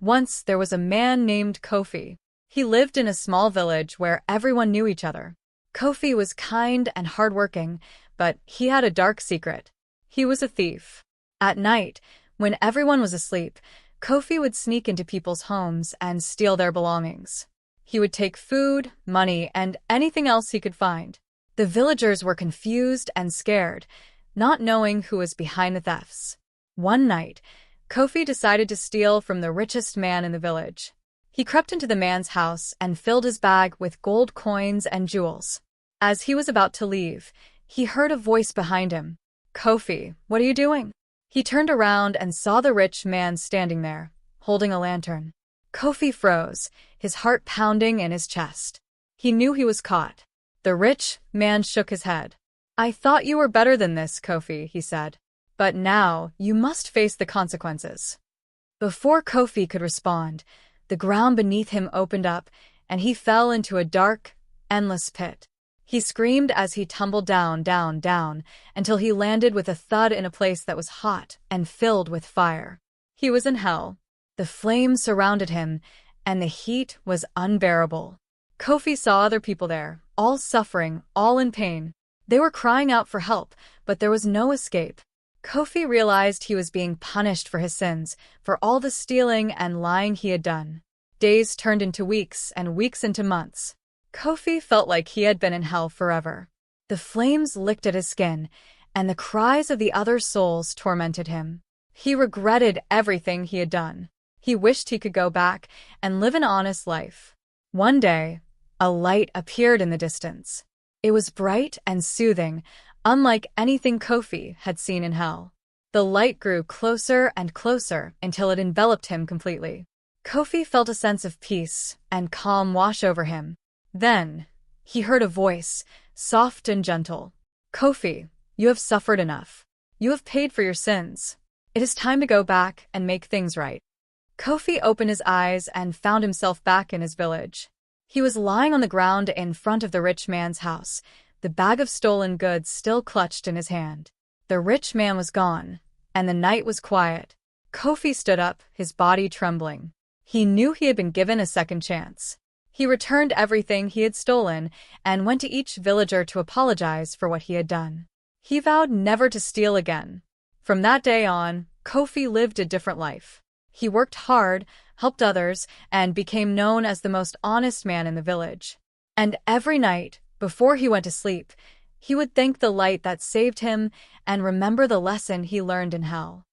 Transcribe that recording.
Once there was a man named Kofi. He lived in a small village where everyone knew each other. Kofi was kind and hardworking, but he had a dark secret. He was a thief. At night, when everyone was asleep, Kofi would sneak into people's homes and steal their belongings. He would take food, money, and anything else he could find. The villagers were confused and scared, not knowing who was behind the thefts. One night, Kofi decided to steal from the richest man in the village. He crept into the man's house and filled his bag with gold coins and jewels. As he was about to leave, he heard a voice behind him. "Kofi, what are you doing?" He turned around and saw the rich man standing there, holding a lantern. Kofi froze, his heart pounding in his chest. He knew he was caught. The rich man shook his head. "I thought you were better than this, Kofi," he said. "But now you must face the consequences." Before Kofi could respond, the ground beneath him opened up, and he fell into a dark, endless pit. He screamed as he tumbled down, down, down, until he landed with a thud in a place that was hot and filled with fire. He was in hell. The flames surrounded him, and the heat was unbearable. Kofi saw other people there, all suffering, all in pain. They were crying out for help, but there was no escape. Kofi realized he was being punished for his sins, for all the stealing and lying he had done. Days turned into weeks, and weeks into months. Kofi felt like he had been in hell forever. The flames licked at his skin, and the cries of the other souls tormented him. He regretted everything he had done. He wished he could go back and live an honest life. One day, a light appeared in the distance. It was bright and soothing, unlike anything Kofi had seen in hell. The light grew closer and closer until it enveloped him completely. Kofi felt a sense of peace and calm wash over him. Then, he heard a voice, soft and gentle. "Kofi, you have suffered enough. You have paid for your sins. It is time to go back and make things right." Kofi opened his eyes and found himself back in his village. He was lying on the ground in front of the rich man's house, the bag of stolen goods still clutched in his hand. The rich man was gone, and the night was quiet. Kofi stood up, his body trembling. He knew he had been given a second chance. He returned everything he had stolen and went to each villager to apologize for what he had done. He vowed never to steal again. From that day on, Kofi lived a different life. He worked hard, helped others, and became known as the most honest man in the village. And every night, before he went to sleep, he would thank the light that saved him and remember the lesson he learned in hell.